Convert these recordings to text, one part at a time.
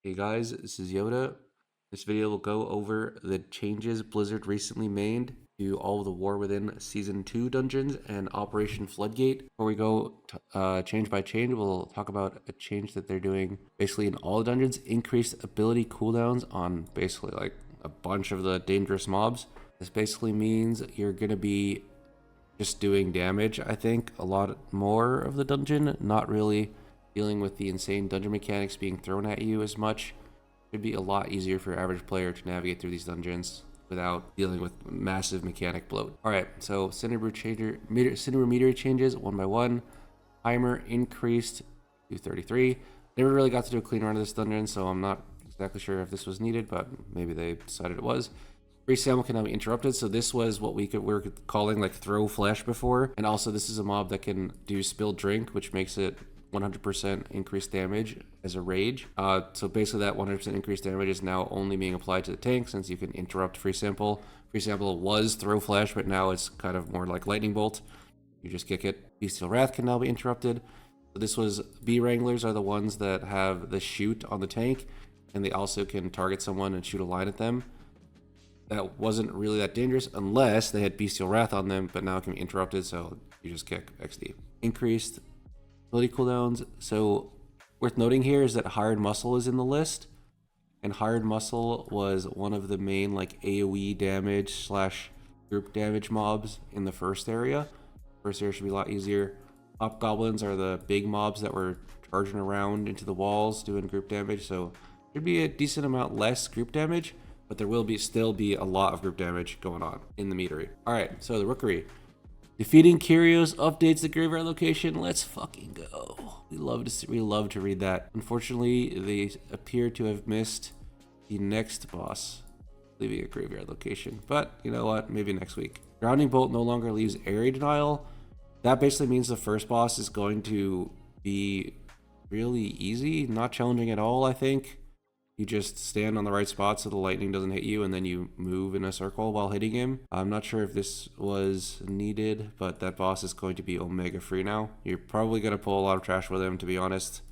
Hey guys, this is Yoda. This video will go over the changes Blizzard recently made to all of the War Within Season 2 dungeons and Operation Floodgate. Before we go change by change, we'll talk about a change that they're doing basically in all the dungeons. Increased ability cooldowns on basically like a bunch of the dangerous mobs. This basically means you're going to be just doing damage, I think, a lot more of the dungeon, not really dealing with the insane dungeon mechanics being thrown at you as much. It'd be a lot easier for your average player to navigate through these dungeons without dealing with massive mechanic bloat. Alright, so Cinderbrew Meadery changes one by one. Timer increased to 33. Never really got to do a clean run of this dungeon, so I'm not exactly sure if this was needed, but maybe they decided it was. Free sample can now be interrupted, so this was what we were calling like throw flesh before, and also this is a mob that can do spilled drink, which makes it 100% increased damage as a rage. So basically that 100% increased damage is now only being applied to the tank since you can interrupt free sample. Free sample was throw flash, but now it's kind of more like lightning bolt. You just kick it. Bestial Wrath can now be interrupted. So this was bee wranglers are the ones that have the shoot on the tank, and they also can target someone and shoot a line at them. That wasn't really that dangerous unless they had Bestial Wrath on them, but now it can be interrupted, so you just kick XD. Increased ability cooldowns. So worth noting here is that Hired Muscle is in the list, and Hired Muscle was one of the main like AoE damage / group damage mobs in the first area. First area should be a lot easier. Hobgoblins are the big mobs that were charging around into the walls doing group damage, so there'd be a decent amount less group damage, but there will still be a lot of group damage going on in the meadery. Alright, so the Rookery. Defeating Kyrios updates the graveyard location. Let's fucking go. We love to read that. Unfortunately, they appear to have missed the next boss leaving a graveyard location. But you know what? Maybe next week. Grounding Bolt no longer leaves area denial. That basically means the first boss is going to be really easy, not challenging at all, I think. You just stand on the right spot so the lightning doesn't hit you, and then you move in a circle while hitting him. I'm not sure if this was needed, but that boss is going to be Omega free now. You're probably going to pull a lot of trash with him, to be honest,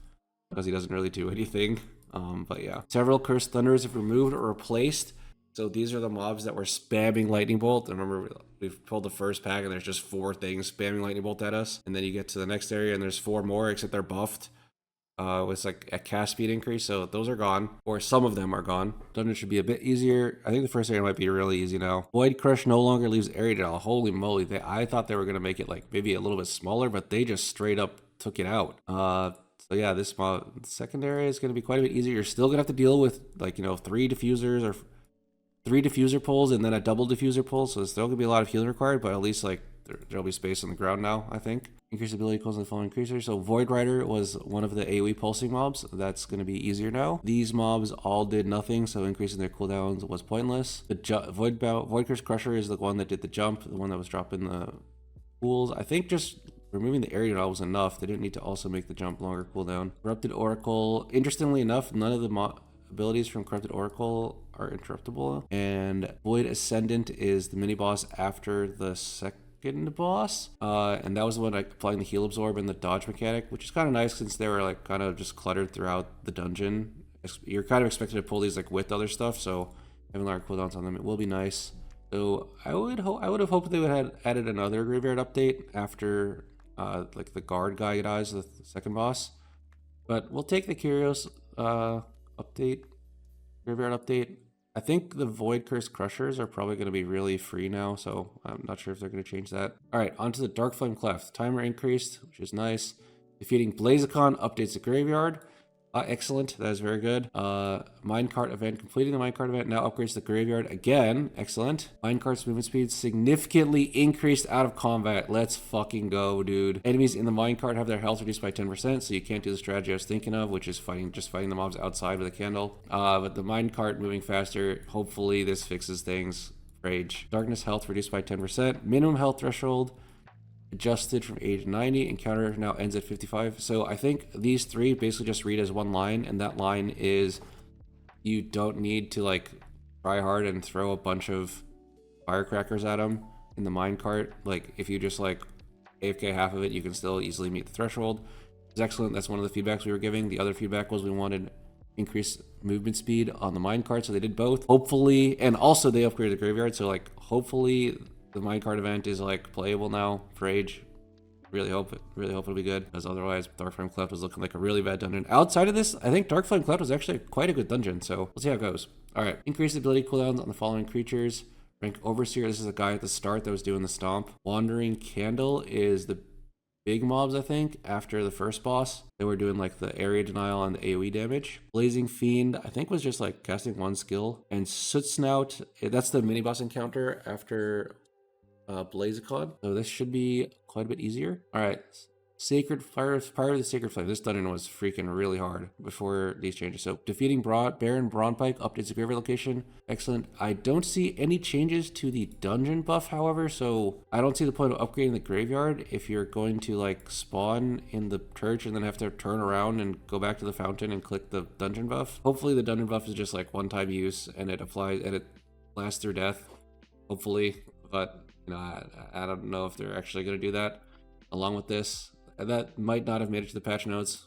because he doesn't really do anything. But yeah. Several Cursed Thunders have removed or replaced. So these are the mobs that were spamming Lightning Bolt. And remember, we've pulled the first pack, and there's just 4 things spamming Lightning Bolt at us. And then you get to the next area, and there's 4 more, except they're buffed. With like a cast speed increase, so those are gone, or some of them are gone. Dungeon should be a bit easier. I think the first area might be really easy now. Void Crush no longer leaves area denial. Holy moly, I thought they were gonna make it like maybe a little bit smaller, but they just straight up took it out. So yeah, this second area is gonna be quite a bit easier. You're still gonna have to deal with like 3 diffusers or 3 diffuser pulls and then a double diffuser pull, so there's still gonna be a lot of healing required, but at least like there'll be space on the ground now, I think. Increased ability equals the following increaser. So Void Rider was one of the AoE pulsing mobs. That's going to be easier now. These mobs all did nothing, so increasing their cooldowns was pointless. The Void Curse Crusher is the one that did the jump, the one that was dropping the pools. I think just removing the area denial was enough. They didn't need to also make the jump longer cooldown. Corrupted Oracle. Interestingly enough, none of the abilities from Corrupted Oracle are interruptible. And Void Ascendant is the mini boss after the second boss, and that was the one like applying the heal absorb and the dodge mechanic, which is kind of nice since they were like kind of just cluttered throughout the dungeon. You're kind of expected to pull these like with other stuff, so having large cooldowns on them, it will be nice. So I would have hoped they would have added another graveyard update after like the guard guy dies, the second boss, but we'll take the Kyrios update, graveyard update. I think the Void Curse Crushers are probably going to be really free now, so I'm not sure if they're going to change that. Alright, onto the Darkflame Cleft. Timer increased, which is nice. Defeating Blazicon updates the graveyard. Excellent, that is very good. Minecart event, completing the minecart event now upgrades the graveyard again. Excellent. Minecart's movement speed significantly increased out of combat. Let's fucking go, dude. Enemies in the minecart have their health reduced by 10%, so you can't do the strategy I was thinking of, which is just fighting the mobs outside with a candle. But the minecart moving faster, hopefully this fixes things. Rage. Darkness health reduced by 10%. Minimum health threshold adjusted from age 90. Encounter now ends at 55. So I think these 3 basically just read as one line, and that line is you don't need to like try hard and throw a bunch of firecrackers at them in the minecart. Like if you just like AFK half of it, you can still easily meet the threshold. It's excellent. That's one of the feedbacks we were giving. The other feedback was we wanted increased movement speed on the minecart, so they did both. Hopefully, and also they upgraded the graveyard, so like hopefully the minecart event is like playable now for Age. Really hope it'll be good, because otherwise Darkflame Cleft was looking like a really bad dungeon. Outside of this, I think Darkflame Cleft was actually quite a good dungeon, so we'll see how it goes. All right, increase ability cooldowns on the following creatures. Rank Overseer, this is a guy at the start that was doing the stomp. Wandering Candle is the big mobs, I think, after the first boss. They were doing like the area denial and the AoE damage. Blazing Fiend, I think, was just like casting one skill. And Soot Snout, that's the mini boss encounter after Blazacon. So this should be quite a bit easier. All right. Sacred Fire of the Sacred Flame. This dungeon was freaking really hard before these changes. So defeating Baron Braunpike updates the graveyard location. Excellent. I don't see any changes to the dungeon buff, however, so I don't see the point of upgrading the graveyard if you're going to like spawn in the church and then have to turn around and go back to the fountain and click the dungeon buff. Hopefully the dungeon buff is just like one-time use and it applies and it lasts through death. Hopefully, but you know, I don't know if they're actually going to do that along with this. That might not have made it to the patch notes,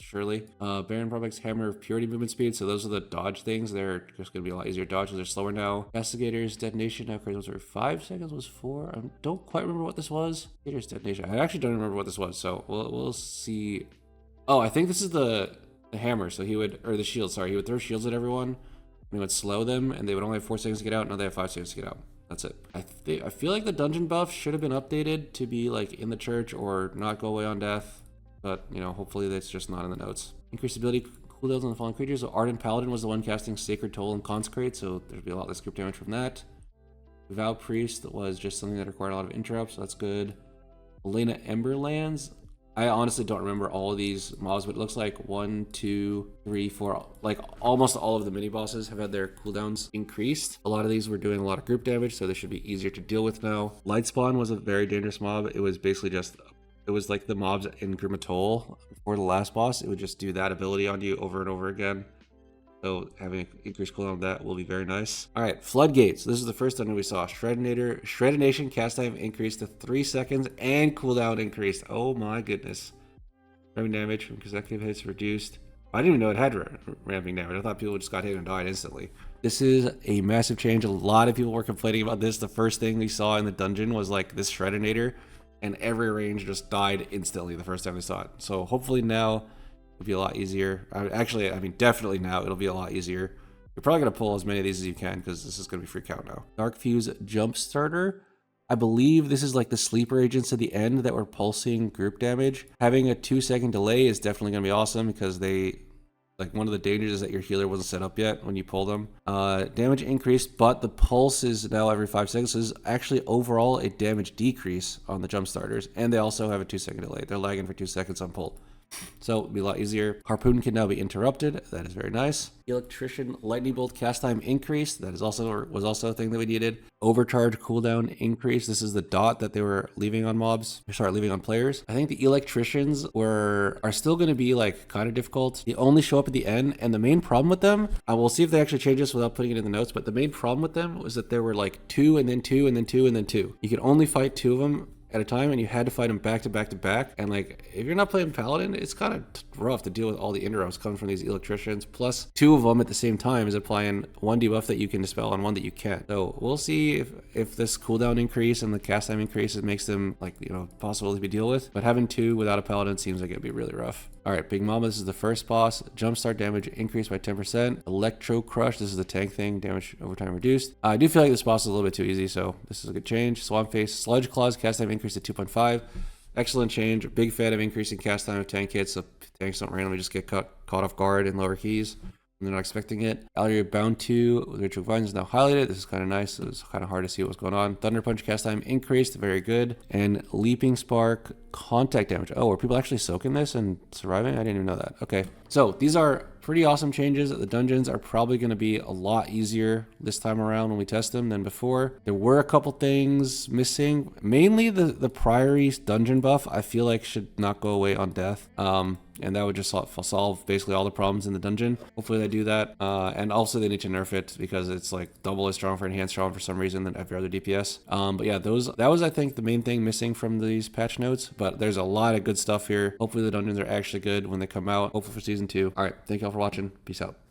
surely. Baron Braunpike's Hammer of Purity movement speed. So those are the dodge things. They're just going to be a lot easier to dodge. They're slower now. Investigator's Detonation now creates 5 seconds was 4. I don't quite remember what this was. Investigator's Detonation. I actually don't remember what this was. So we'll see. Oh, I think this is the hammer. So he would, or the shield. Sorry, he would throw shields at everyone. And he would slow them, and they would only have 4 seconds to get out. Now they have 5 seconds to get out. That's it. I feel like the dungeon buff should have been updated to be like in the church or not go away on death, but you know, hopefully that's just not in the notes. Increased ability cooldowns on the fallen creatures. So Ardent Paladin was the one casting Sacred Toll and Consecrate, so there'd be a lot less group damage from that. Vow Priest was just something that required a lot of interrupts, so that's good. Elena Emberlands. I honestly don't remember all of these mobs, but it looks like 1, 2, 3, 4, like almost all of the mini bosses have had their cooldowns increased. A lot of these were doing a lot of group damage, so they should be easier to deal with now. Lightspawn was a very dangerous mob. It was basically just, it was like the mobs in Grimatol before the last boss. It would just do that ability on you over and over again. So having an increased cooldown of that will be very nice. All right, Floodgates. This is the first dungeon we saw. Shredination cast time increased to 3 seconds and cooldown increased. Oh my goodness. Ramping damage from consecutive hits reduced. I didn't even know it had ramping damage. I thought people just got hit and died instantly. This is a massive change. A lot of people were complaining about this. The first thing we saw in the dungeon was like this Shredinator, and every range just died instantly the first time we saw it. So hopefully now it'll be a lot easier. I mean, definitely now it'll be a lot easier. You're probably going to pull as many of these as you can because this is going to be free count now. Dark Fuse Jumpstarter. I believe this is like the sleeper agents at the end that were pulsing group damage. Having a 2-second delay is definitely going to be awesome because they, like, one of the dangers is that your healer wasn't set up yet when you pull them. Damage increased, but the pulse is now every 5 seconds. So this is actually overall a damage decrease on the jump starters. And they also have a 2-second delay. They're lagging for 2 seconds on pull. So it'll be a lot easier. Harpoon can now be interrupted. That is very nice. Electrician Lightning Bolt cast time increased. That is was also a thing that we needed. Overcharge cooldown increase. This is the dot that they were leaving on mobs. Leaving on players. I think the electricians are still going to be like kind of difficult. They only show up at the end, and the main problem with them, I will see if they actually change this without putting it in the notes, but the main problem with them was that there were like 2 and then 2 and then 2 and then 2. You could only fight 2 of them at a time, and you had to fight them back to back to back. And like, if you're not playing Paladin, it's kind of rough to deal with all the interrupts coming from these electricians. Plus 2 of them at the same time is applying 1 debuff that you can dispel on 1 that you can't. So we'll see if this cooldown increase and the cast time increase makes them like, you know, possible to be deal with. But having 2 without a Paladin seems like it'd be really rough. All right, Big Mama, this is the first boss. Jumpstart damage increased by 10%. Electro Crush, this is the tank thing. Damage over time reduced. I do feel like this boss is a little bit too easy, so this is a good change. Swamp Face, Sludge Claws, cast time increased to 2.5. Excellent change. Big fan of increasing cast time of tank hits, so tanks don't randomly just get caught off guard in lower keys when they're not expecting it. Ally Bound 2 with Ritual Vines is now highlighted. This is kind of nice. It was kind of hard to see what was going on. Thunder Punch cast time increased, very good. And Leaping Spark contact damage. Oh, were people actually soaking this and surviving? I didn't even know that. Okay, so these are pretty awesome changes. The dungeons are probably going to be a lot easier this time around when we test them than before. There were a couple things missing. Mainly the Priory dungeon buff, I feel like should not go away on death. And that would just solve basically all the problems in the dungeon. Hopefully they do that. And also they need to nerf it because it's like double as strong for enhanced strong for some reason than every other DPS. But yeah, that was I think the main thing missing from these patch notes. But there's a lot of good stuff here. Hopefully the dungeons are actually good when they come out. Hopefully for season 2. All right, thank you all for for watching. Peace out.